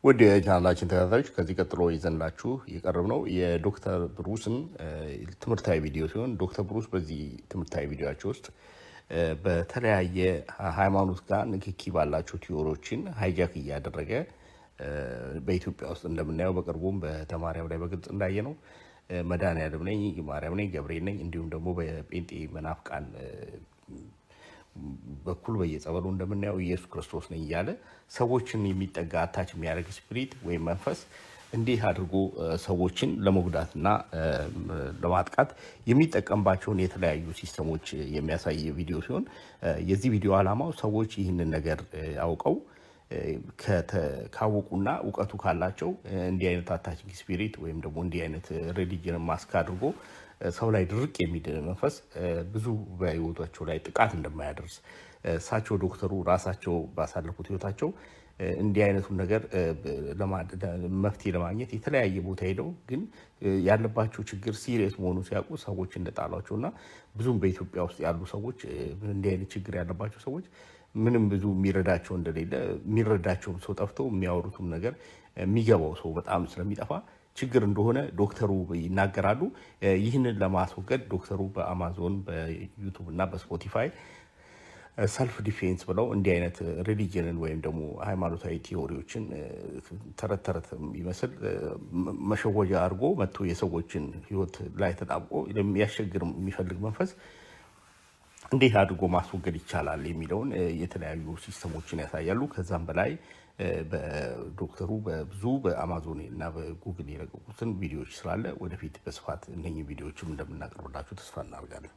ወደ ቻናላችን ተከታታዮች ከዚህ ቀጥሎ ይዘንላችሁ የቀረብነው የዶክተር ብሩስን ትምህርታዊ ቪዲዮ ሲሆን ዶክተር ብሩስ በዚህ ትምህርታዊ ቪዲዮአቸው ውስጥ በተለያየ ሃይማኖት ጋር ንክኪ ባላቸው ቲዮሪዎችን ሃይጃክ እያደረገ በኢትዮጵያ ውስጥ እንደምናየው በቅርቡም በተማሪያም ላይ በግልጽ እንዳየነው መድኃኒዓለም ነኝ፣ ማሪያም ነኝ፣ ገብርኤል ነኝ እንዲሁም ደግሞ በጴንጤ መናፍቃን በኩል በየጸበሉ እንደምናየው ኢየሱስ ክርስቶስ ነኝ እያለ ሰዎችን የሚጠጋ አታች የሚያደርግ ስፒሪት ወይም መንፈስ እንዴት አድርጎ ሰዎችን ለመጉዳትና ለማጥቃት የሚጠቀምባቸውን የተለያዩ ሲስተሞች የሚያሳይ ቪዲዮ ሲሆን የዚህ ቪዲዮ ዓላማው ሰዎች ይህንን ነገር አውቀው ካወቁና ዕውቀቱ ካላቸው እንዲህ አይነት አታችንግ ስፒሪት ወይም ደግሞ እንዲህ አይነት ሪሊጅን ማስክ አድርጎ ሰው ላይ ድርቅ የሚል መንፈስ ብዙ በህይወታቸው ላይ ጥቃት እንደማያደርስ እሳቸው ዶክተሩ ራሳቸው ባሳለፉት ህይወታቸው እንዲህ አይነቱን ነገር መፍትሄ ለማግኘት የተለያየ ቦታ ሄደው ግን ያለባቸው ችግር ሲሪየስ መሆኑን ሲያውቁ ሰዎች እንደጣሏቸውና ብዙም በኢትዮጵያ ውስጥ ያሉ ሰዎች እንዲህ አይነት ችግር ያለባቸው ሰዎች ምንም ብዙ የሚረዳቸው እንደሌለ የሚረዳቸው ሰው ጠፍቶ የሚያወሩትም ነገር የሚገባው ሰው በጣም ስለሚጠፋ ችግር እንደሆነ ዶክተሩ ይናገራሉ። ይህንን ለማስወገድ ዶክተሩ በአማዞን በዩቲዩብ እና በስፖቲፋይ ሰልፍ ዲፌንስ ብለው እንዲህ አይነት ሪሊጅንን ወይም ደግሞ ሃይማኖታዊ ቲዮሪዎችን ተረት ይመስል መሸወጃ አድርጎ መጥቶ የሰዎችን ህይወት ላይ ተጣብቆ የሚያስቸግር የሚፈልግ መንፈስ እንዴት አድርጎ ማስወገድ ይቻላል የሚለውን የተለያዩ ሲስተሞችን ያሳያሉ። ከዛም በላይ በዶክተሩ በብዙ በአማዞን እና በጉግል የለቀቁትን ቪዲዮዎች ስላለ ወደፊት በስፋት እነኚህ ቪዲዮዎችም እንደምናቀርብላችሁ ተስፋ እናደርጋለን።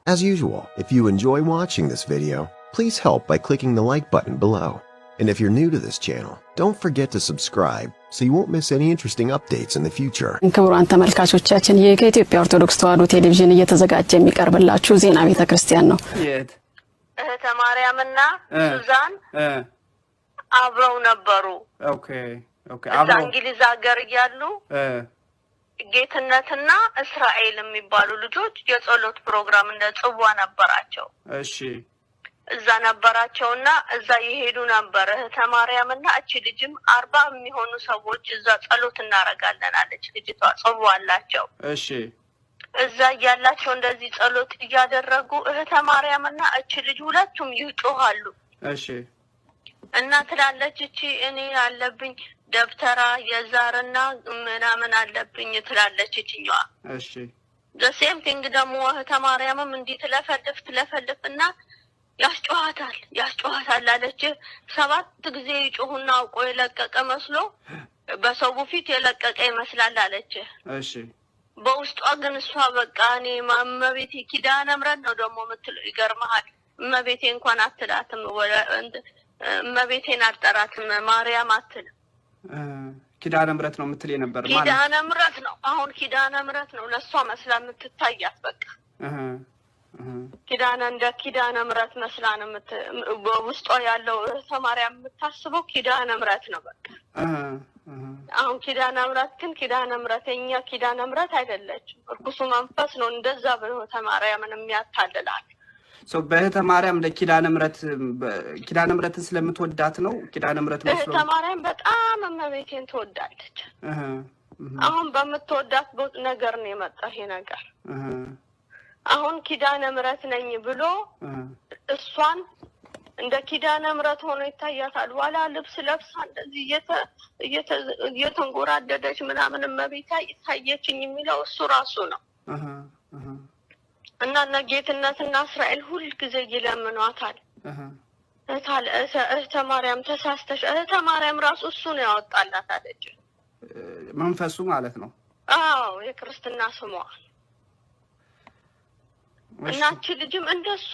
As usual, if you enjoy watching this video, please help by clicking the like button below. And if you're new to this channel, don't forget to subscribe so you won't miss any interesting updates in the future. ክቡራን ተመልካቾቻችን ይህ ከኢትዮጵያ ኦርቶዶክስ ተዋሕዶ ቴሌቪዥን እየተዘጋጀ የሚቀርብላችሁ ዜና ቤተ ክርስቲያን ነው። እህተ ማርያምና ሱዛን አብረው ነበሩ። ኦኬ አብረው እንግሊዝ ሀገር እያሉ ጌትነትና እስራኤል የሚባሉ ልጆች የጸሎት ፕሮግራም እንደ ጽዋ ነበራቸው። እሺ እዛ ነበራቸውና እዛ ይሄዱ ነበር። እህተ ማርያምና እቺ ልጅም 40 የሚሆኑ ሰዎች እዛ ጸሎት እናረጋለን አለች ልጅቷ። ጽዋ አላቸው። እሺ እዛ ያላቸው እንደዚህ ጸሎት እያደረጉ እህተ ማርያምና እቺ ልጅ ሁለቱም ይጮሃሉ። እሺ እና ትላለች እቺ እኔ አለብኝ ደብተራ የዛርና ምናምን አለብኝ ትላለች እቺኛዋ። እሺ ዘሴም ቲንግ ደግሞ እህተ ማርያምም እንዲህ ትለፈልፍና ያስጮሃታል አለች። 7 ጊዜ ይጮሁና አውቆ የለቀቀ መስሎ በሰው ፊት የለቀቀ ይመስላል አለች። እሺ በውስጧ ግን እሷ በቃ እኔ እመቤቴ ኪዳነ ምሕረት ነው ደግሞ የምትለው። ይገርምሃል እመቤቴ እንኳን አትላትም። እመቤቴን አልጠራትም ማርያም አትልም። ኪዳነ ምሕረት ነው የምትል ነበር ማለት ኪዳነ ምሕረት ነው። አሁን ኪዳነ ምሕረት ነው ለሷ መስላ የምትታያት በቃ ኪዳነ ምሕረት መስላ ነው በውስጧ ያለው እህተ ማርያም የምታስበው ኪዳነ ምሕረት ነው በቃ። አሁን ኪዳነ ምሕረት ግን ኪዳነ ምሕረት አይደለችም። እርኩሱ መንፈስ ነው እንደዛ በእህተ ማርያምን የሚያታልላል። በእህተ ማርያም ለኪዳነ ምሕረትን ስለምትወዳት ነው ኪዳነ ምሕረት ነው። እህተ ማርያም በጣም እመቤቴን ትወዳለች። አሁን በምትወዳት ነገር ነው የመጣ ይሄ ነገር። አሁን ኪዳነ ምሕረት ነኝ ብሎ እሷን እንደ ኪዳነ ምሕረት ሆኖ ይታያታል። ዋላ ልብስ ለብሳ እንደዚህ እየተንጎራደደች ምናምን እመቤቴ ታየችኝ የሚለው እሱ ራሱ ነው። እና ጌትነትና እስራኤል ሁሉ ጊዜ ይለምኗታል። እህተ ማርያም ተሳስተሽ እህተ ማርያም ራሱ እሱ ነው ያወጣላት አለች። መንፈሱ ማለት ነው። አዎ የክርስትና ስሟ። እና እቺ ልጅም እንደሱ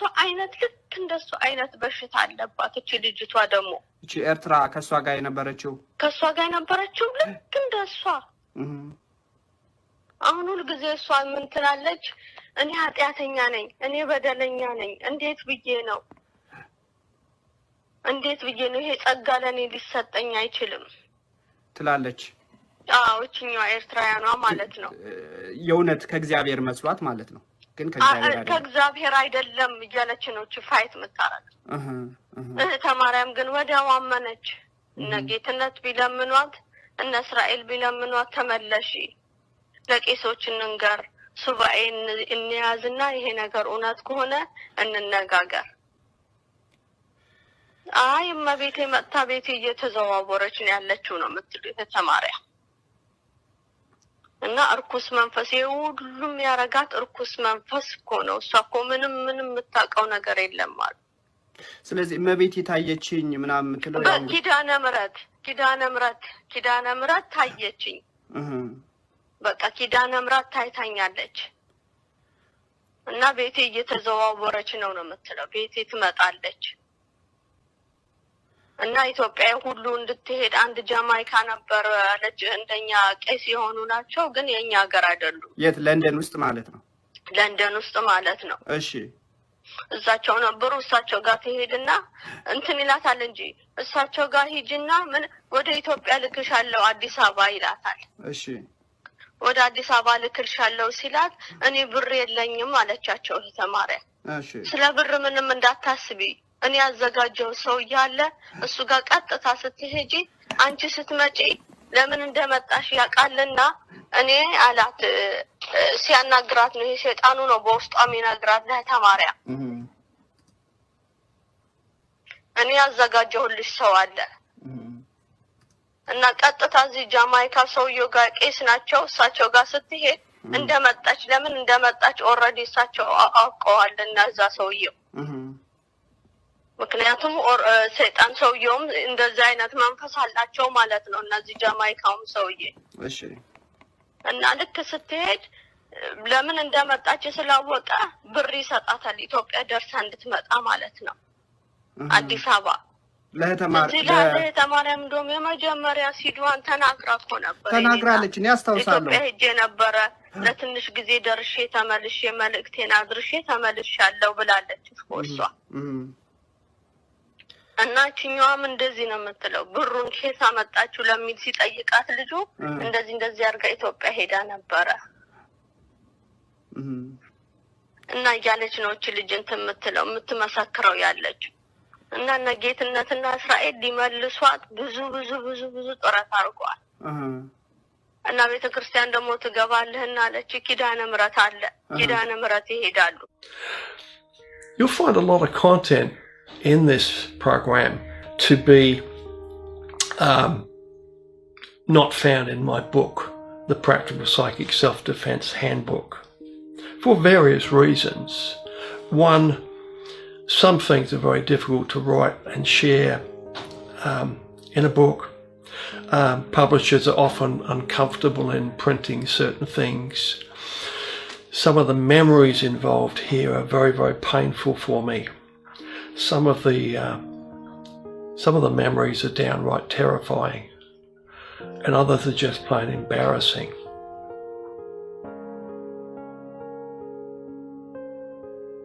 አይነት በሽታ አለባት። እቺ ልጅቷ ደግሞ እቺ ኤርትራ ከሷ ጋር የነበረችው ልክ እንደሷ። አሁን ሁሉ ጊዜ እሷ ምን ትላለች? እኔ ኃጢአተኛ ነኝ፣ እኔ በደለኛ ነኝ፣ እንዴት ብዬ ነው ይሄ ጸጋ ለኔ ሊሰጠኝ አይችልም ትላለች። አዎ እቺኛዋ ኤርትራያኗ ማለት ነው። የእውነት ከእግዚአብሔር መስሏት ማለት ነው። ግን ከእግዚአብሔር አይደለም እያለች ነው ፋይት የምታረግ። እህተ ማርያም ግን ወዲያው አመነች። እነ ጌትነት ቢለምኗት እነ እስራኤል ቢለምኗት ተመለሺ ለቄሶች እንንገር ሱባኤ እንያዝና ይሄ ነገር እውነት ከሆነ እንነጋገር አይ እመቤቴ መጣ ቤቴ እየተዘዋወረች ነው ያለችው ነው የምትሉት ተማሪያ እና እርኩስ መንፈስ ሁሉም ያረጋት እርኩስ መንፈስ እኮ ነው እሷ እኮ ምንም የምታውቀው ነገር የለም ማለት ስለዚህ እመቤቴ ታየችኝ ምናምን የምትለው ኪዳነ ምሕረት ታየችኝ በቃ ኪዳነ ምሕረት ታይታኛለች እና ቤቴ እየተዘዋወረች ነው የምትለው ቤቴ ትመጣለች እና ኢትዮጵያ ሁሉ እንድትሄድ አንድ ጃማይካ ነበር አለች እንደኛ ቄስ የሆኑ ናቸው ግን የኛ ሀገር አይደሉም የት ለንደን ውስጥ ማለት ነው እሺ እሳቸው ነበሩ እሳቸው ጋር ትሄድና እንትን ይላታል እንጂ እሳቸው ጋር ሂጅና ምን ወደ ኢትዮጵያ ልክሻለሁ አዲስ አበባ ይላታል እሺ ወደ አዲስ አበባ ልክልሻለሁ ሲላት እኔ ብር የለኝም አለቻቸው ተማሪያ እሺ ስለ ብር ምንም እንዳታስቢ እኔ ያዘጋጀው ሰው ያለ እሱ ጋር ቀጥታ ስትሄጂ አንቺ ስትመጪ ለምን እንደመጣሽ ያቃልና እኔ አላት ሲያናግራት ነው የሰይጣኑ ነው በውስጧ የሚነግራት ለተማሪያ እኔ ያዘጋጀሁልሽ ሰው አለ እና ቀጥታ እዚህ ጃማይካ ሰውየው ጋር ቄስ ናቸው እሳቸው ጋር ስትሄድ እንደመጣች ለምን እንደመጣች ኦሬዲ እሳቸው አውቀዋልና እዛ ሰውየው ምክንያቱም ሰይጣን ሰውየውም እንደዛ አይነት መንፈስ አላቸው ማለት ነው እነዚህ ጃማይካውም ሰውዬ እሺ እና ልክ ስትሄድ ለምን እንደመጣች ስላወቀ ብር ይሰጣታል ኢትዮጵያ ደርሳ እንድትመጣ ማለት ነው አዲስ አበባ ለተማሪያም እንደውም የመጀመሪያ ሲድዋን ተናግራለች እኔ አስታውሳለሁ ኢትዮጵያ ሄጄ ነበረ ለትንሽ ጊዜ ደርሼ ተመልሼ መልእክቴን አድርሼ ተመልሻለሁ ብላለች እሷ እና ቺኛዋም እንደዚህ ነው የምትለው ብሩን ኬስ አመጣችሁ ለሚል ሲጠይቃት ልጁ እንደዚህ አርጋ ኢትዮጵያ ሄዳ ነበረ እና ያለች ነው እቺ ልጅ እንትን የምትለው የምትመሰክረው ያለች እና ነጌትነትና እስራኤል ሊመልሷት ብዙ ጥረት አድርገዋል እና ቤተክርስቲያን ደግሞ ትገባለህና አለች ኪዳነ ምሕረት አለ ኪዳነ ምሕረት ይሄዳሉ You'll find a lot of content in this program to be not found in my book, The Practical Psychic Self-Defense Handbook, for various reasons. One, some things are very difficult to write and share in a book. Publishers are often uncomfortable in printing certain things. Some of the memories involved here are very painful for me. Some of the memories are downright terrifying, and others are just plain embarrassing.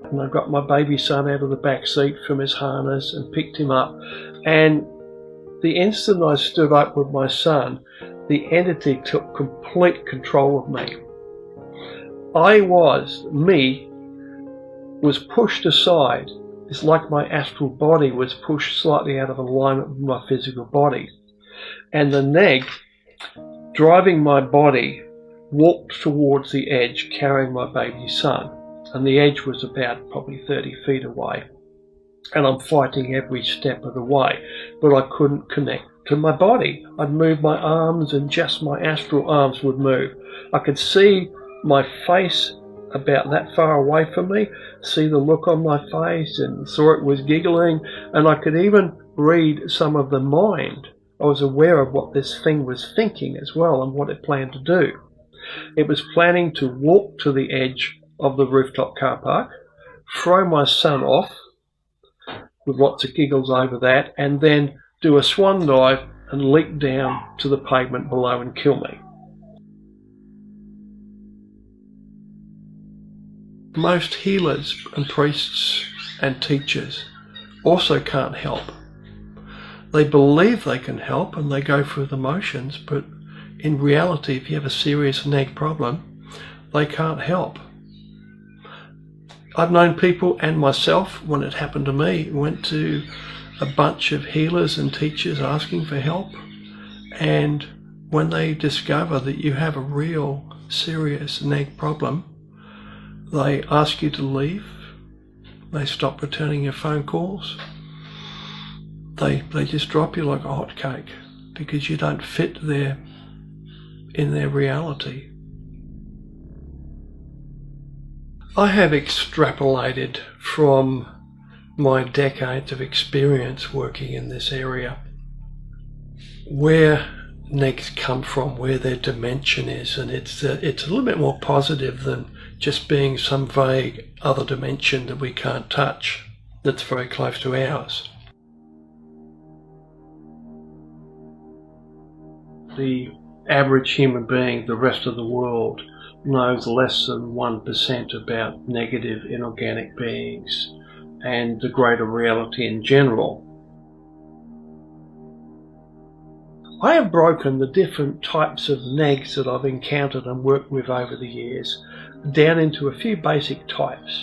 And I got my baby son out of the back seat from his harness and picked him up, and the instant I stood up with my son, the entity took complete control of me. was pushed aside. It's like my astral body was pushed slightly out of alignment with my physical body. And the neg, driving my body, walked towards the edge carrying my baby son. And the edge was about probably 30 feet away. And I'm fighting every step of the way. But I couldn't connect to my body. I'd move my arms and just my astral arms would move. I could see my face about that far away from me, see the look on my face and saw it was giggling, and I could even read some of the mind. I was aware of what this thing was thinking as well and what it planned to do. It was planning to walk to the edge of the rooftop car park, throw my son off with lots of giggles over that, and then do a swan dive and leap down to the pavement below and kill me. Most healers and priests and teachers also can't help. They believe they can help and they go through the motions, but in reality, if you have a serious neg problem, they can't help. I've known people and myself, when it happened to me, went to a bunch of healers and teachers asking for help, and when they discover that you have a real serious neg problem, they ask you to leave, they stop returning your phone calls, they just drop you like a hot cake because you don't fit in their reality. I have extrapolated from my decades of experience working in this area where negs come from, where their dimension is, and it's a little bit more positive than just being some vague other dimension that we can't touch that's very close to ours. The average human being, the rest of the world, knows less than 1% about negative inorganic beings and the greater reality in general. I have broken the different types of negs that I've encountered and worked with over the years down into a few basic types.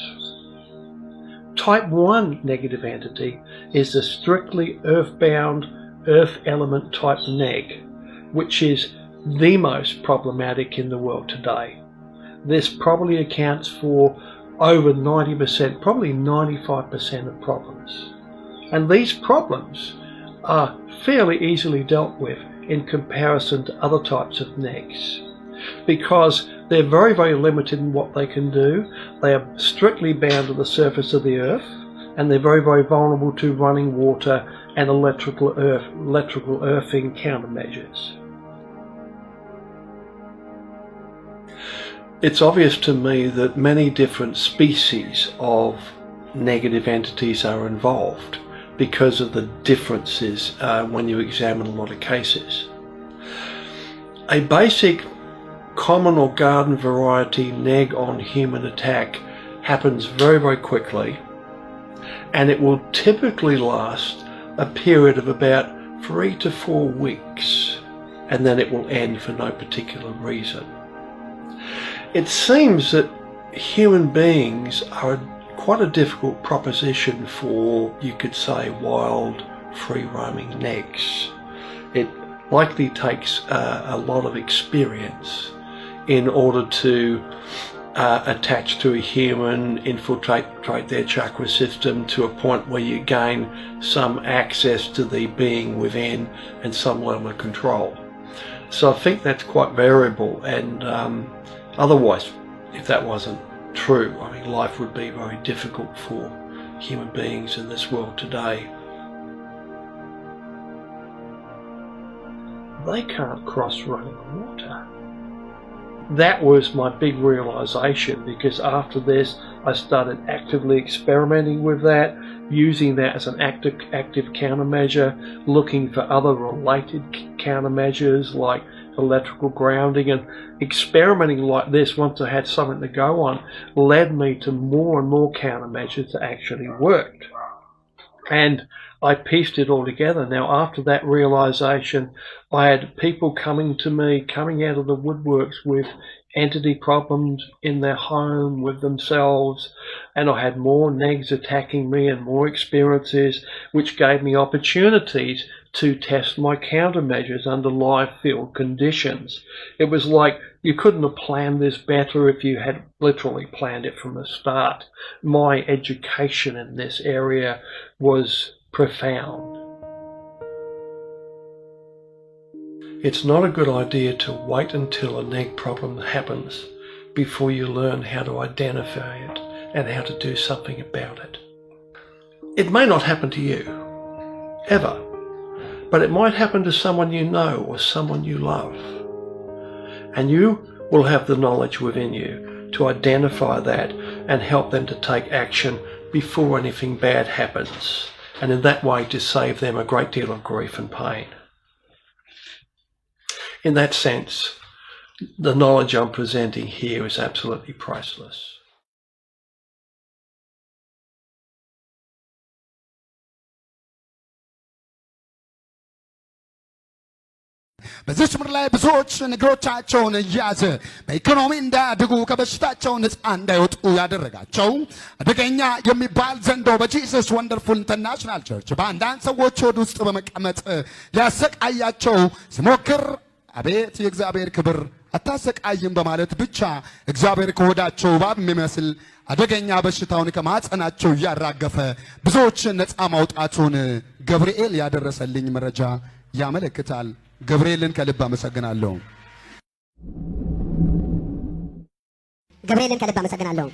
Type 1 negative entity is the strictly earthbound, earth element type neg, which is the most problematic in the world today. This probably accounts for over 90%, probably 95% of problems. And these problems are fairly easily dealt with in comparison to other types of negs, because they're very, very limited in what they can do. They are strictly bound to the surface of the earth, and they're very, very vulnerable to running water and electrical earthing countermeasures. It's obvious to me that many different species of negative entities are involved because of the differences when you examine a lot of cases. A basic common or garden variety neg on human attack happens very, very quickly, and it will typically last a period of about 3 to 4 weeks, and then it will end for no particular reason. It seems that human beings are quite a difficult proposition for, you could say, wild, free-roaming negs. It likely takes a lot of experience in order to attach to a human, infiltrate their chakra system to a point where you gain some access to the being within and some level of control. So I think that's quite variable, and otherwise, if that wasn't true, I mean, life would be very difficult for human beings in this world today. They can't cross running water. That was my big realization, because after this I started actively experimenting with that, using that as an active countermeasure, looking for other related countermeasures like electrical grounding, and experimenting like this, once I had something to go on, led me to more and more countermeasures that actually worked. And I pieced it all together. Now, after that realization, I had people coming to me, coming out of the woodworks with entity problems in their home with themselves, and I had more negs attacking me and more experiences, which gave me opportunities to test my countermeasures under live field conditions. It was like you couldn't have planned this better if you had literally planned it from the start. My education in this area was profound. It's not a good idea to wait until a neg problem happens before you learn how to identify it and how to do something about it. It may not happen to you, ever, but it might happen to someone you know or someone you love. And you will have the knowledge within you to identify that and help them to take action before anything bad happens, and in that way to save them a great deal of grief and pain. In that sense, the knowledge I'm presenting here is absolutely priceless. በዚች ምድር ላይ ብዙዎች እግሮቻቸውን እያዘ በኢኮኖሚ እንዳያድጉ ከበሽታቸው ነፃ እንዳይወጡ ያደረጋቸው አደገኛ የሚባል ዘንዶ በጂሰስ ወንደርፉል ኢንተርናሽናል ቸርች በአንዳንድ ሰዎች ሆድ ውስጥ በመቀመጥ ሊያሰቃያቸው ሲሞክር አቤት የእግዚአብሔር ክብር አታሰቃይም በማለት ብቻ እግዚአብሔር ከሆዳቸው እባብ የሚመስል አደገኛ በሽታውን ከማህፀናቸው እያራገፈ ብዙዎችን ነፃ ማውጣቱን ገብርኤል ያደረሰልኝ መረጃ ያመለክታል። ገብርኤልን ከልብ አመሰግናለሁ። ገብርኤልን ከልብ አመሰግናለሁ።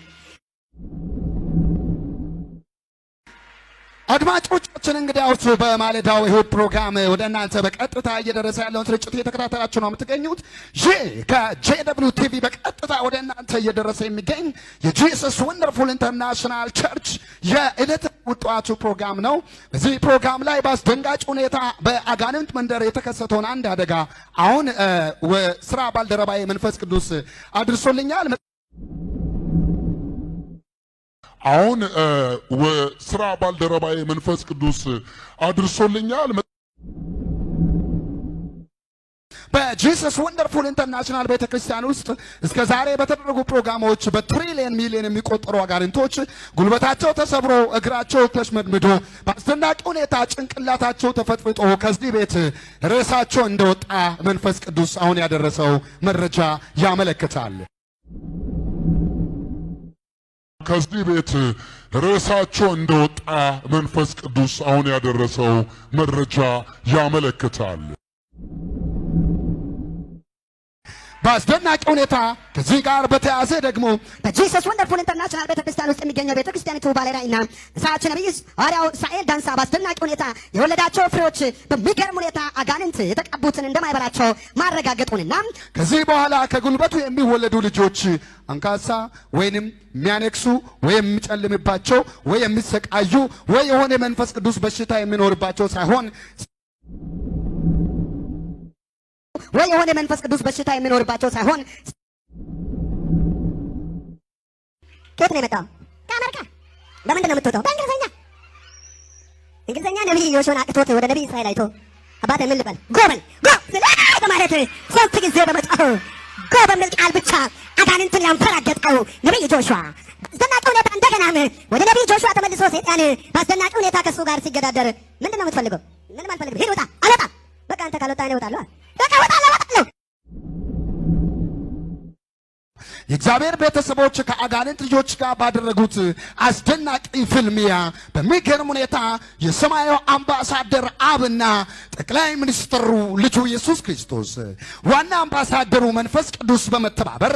አድማጮቻችን እንግዲያውስ በማለዳው እሁድ ፕሮግራም ወደ እናንተ በቀጥታ እየደረሰ ያለውን ስርጭት እየተከታተላችሁ ነው የምትገኙት። ይህ ከጄደብሊው ቲቪ በቀጥታ ወደ እናንተ እየደረሰ የሚገኝ የጂሰስ ወንደርፉል ኢንተርናሽናል ቸርች የዕለት ውጧቱ ፕሮግራም ነው። በዚህ ፕሮግራም ላይ በአስደንጋጭ ሁኔታ በአጋንንት መንደር የተከሰተውን አንድ አደጋ አሁን ስራ ባልደረባዬ መንፈስ ቅዱስ አድርሶልኛል። አሁን ስራ ባልደረባዬ መንፈስ ቅዱስ አድርሶልኛል። በጂሰስ ወንደርፉል ኢንተርናሽናል ቤተክርስቲያን ውስጥ እስከ ዛሬ በተደረጉ ፕሮግራሞች በትሪሊየን ሚሊዮን የሚቆጠሩ አጋንንቶች ጉልበታቸው ተሰብሮ እግራቸው ተሽመድምዶ በአስደናቂ ሁኔታ ጭንቅላታቸው ተፈጥፍጦ ከዚህ ቤት ርዕሳቸው እንደወጣ መንፈስ ቅዱስ አሁን ያደረሰው መረጃ ያመለክታል። ከዚህ ቤት ርዕሳቸው እንደወጣ መንፈስ ቅዱስ አሁን ያደረሰው መረጃ ያመለክታል። በአስደናቂ ሁኔታ ከዚህ ጋር በተያያዘ ደግሞ በጂሰስ ወንደርፉል ኢንተርናሽናል ቤተክርስቲያን ውስጥ የሚገኘው ቤተክርስቲያኒቱ ባለራዕይና እሳቸው ነብይ ሐዋርያው እስራኤል ዳንሳ በአስደናቂ ሁኔታ የወለዳቸው ፍሬዎች በሚገርም ሁኔታ አጋንንት የተቀቡትን እንደማይበላቸው ማረጋገጡንና ከዚህ በኋላ ከጉልበቱ የሚወለዱ ልጆች አንካሳ ወይንም የሚያነክሱ ወይ የሚጨልምባቸው ወይ የሚሰቃዩ ወይ የሆነ መንፈስ ቅዱስ በሽታ የሚኖርባቸው ሳይሆን ወይ የሆነ መንፈስ ቅዱስ በሽታ የሚኖርባቸው ሳይሆን ከየት ነው የመጣው? ከአሜሪካ። በምንድን ነው የምትወጣው? በእንግሊዝኛ። እንግሊዝኛ ነብይ ዮሹዋን አቅቶት ወደ ነብይ እስራኤል አይቶ አባቴ ምን ልበል? ጎበል በማለት ሶስት ጊዜ በመጣሁ ጎ በሚል ቃል ብቻ አጋንንትን ያንፈራገጠው ነብይ ጆሹዋ በአስደናቂ ሁኔታ እንደገናም ወደ ነብይ ጆሹዋ ተመልሶ ሰይጣን በአስደናቂ ሁኔታ ከሱ ጋር ሲገዳደር ምንድን ነው የምትፈልገው? ምንም አልፈልግም። ሂድ ውጣ። አልወጣም። በቃ አንተ ካልወጣ እኔ እወጣለሁ። በቃ እወጣለሁ። የእግዚአብሔር ቤተሰቦች ከአጋንንት ልጆች ጋር ባደረጉት አስደናቂ ፍልሚያ በሚገርም ሁኔታ የሰማዩ አምባሳደር አብና ጠቅላይ ሚኒስትሩ ልጁ ኢየሱስ ክርስቶስ ዋና አምባሳደሩ መንፈስ ቅዱስ በመተባበር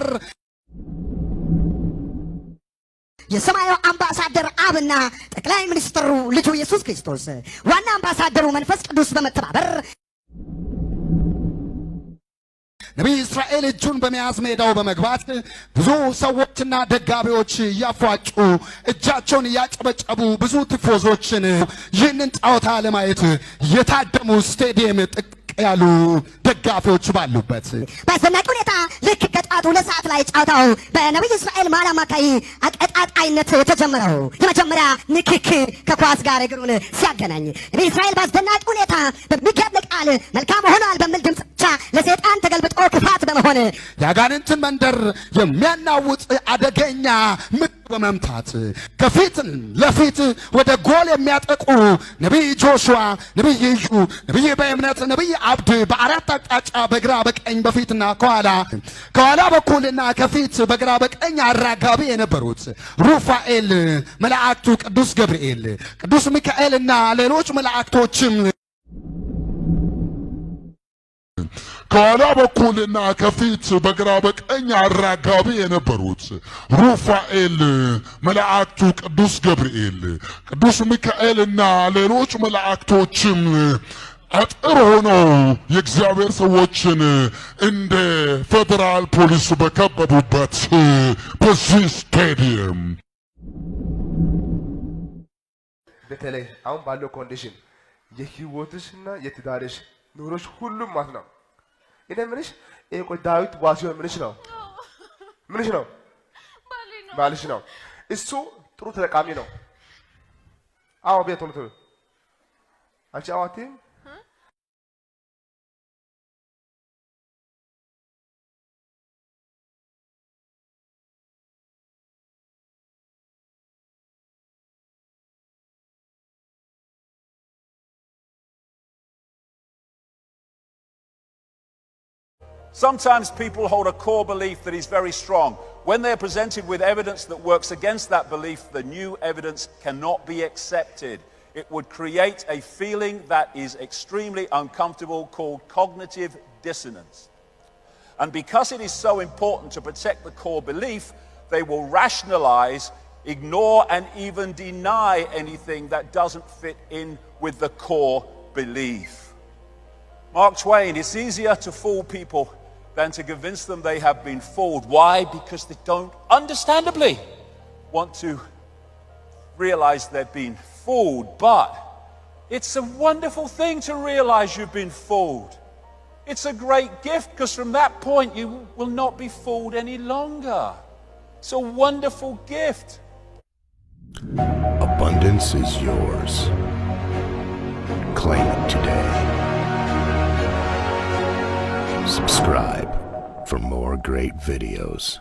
የሰማዩ አምባሳደር አብና ጠቅላይ ሚኒስትሩ ልጁ ኢየሱስ ክርስቶስ ዋና አምባሳደሩ መንፈስ ቅዱስ በመተባበር ነቢይ እስራኤል እጁን በመያዝ ሜዳው በመግባት ብዙ ሰዎችና ደጋፊዎች እያፏጩ እጃቸውን እያጨበጨቡ ብዙ ትፎዞችን ይህንን ጨዋታ ለማየት የታደሙ ስቴዲየም ያሉ ደጋፊዎች ባሉበት በአስደናቂ ሁኔታ ልክ ከጠዋቱ 2 ሰዓት ላይ ጨዋታው በነቢይ እስራኤል ማሪያም አማካይ አቀጣጣይነት የተጀመረው የመጀመሪያ ንክክ ከኳስ ጋር እግሩን ሲያገናኝ ነቢይ እስራኤል በአስደናቂ ሁኔታ በሚገርም ቃል መልካም ሆኗል በሚል ድምፅ ብቻ ለሰይጣን ተገልብጦ ክፋት በመሆን የአጋንንትን መንደር የሚያናውጥ አደገኛ ምት በመምታት ከፊት ለፊት ወደ ጎል የሚያጠቁ ነቢይ ጆሹዋ፣ ነቢይ ኢዩ፣ ነቢይ በእምነት ነቢይ አብድ በአራት አቅጣጫ በግራ በቀኝ በፊትና ከኋላ በኩልና ከፊት በግራ በቀኝ አራጋቢ የነበሩት ሩፋኤል መላእክቱ ቅዱስ ገብርኤል፣ ቅዱስ ሚካኤልና ሌሎች መላእክቶችም ከኋላ በኩልና ከፊት በግራ በቀኝ አራጋቢ የነበሩት ሩፋኤል መላእክቱ ቅዱስ ገብርኤል፣ ቅዱስ ሚካኤልና ሌሎች መላእክቶችም አጥር ሆነው የእግዚአብሔር ሰዎችን እንደ ፌደራል ፖሊስ በከበቡበት በዚህ ስቴዲየም በተለይ አሁን ባለው ኮንዲሽን የህይወትሽና የትዳርሽ ኑሮሽ ሁሉም ማለት ነው። እኔ ምንሽ እኮ ዳዊት ዋሲው ምንሽ ነው? ምንሽ ነው? ባልሽ ነው። እሱ ጥሩ ተጠቃሚ ነው። አዎ ቤት ቶሎ አንቺ አዋቲ Sometimes people hold a core belief that is very strong. When they're presented with evidence that works against that belief, the new evidence cannot be accepted. It would create a feeling that is extremely uncomfortable called cognitive dissonance. And because it is so important to protect the core belief, they will rationalize, ignore, and even deny anything that doesn't fit in with the core belief. Mark Twain, it's easier to fool people than to convince them they have been fooled. Why? Because they don't, understandably, want to realize they've been fooled. But it's a wonderful thing to realize you've been fooled. It's a great gift, because from that point you will not be fooled any longer. It's a wonderful gift. Abundance is yours. Claim it today. Subscribe for more great videos.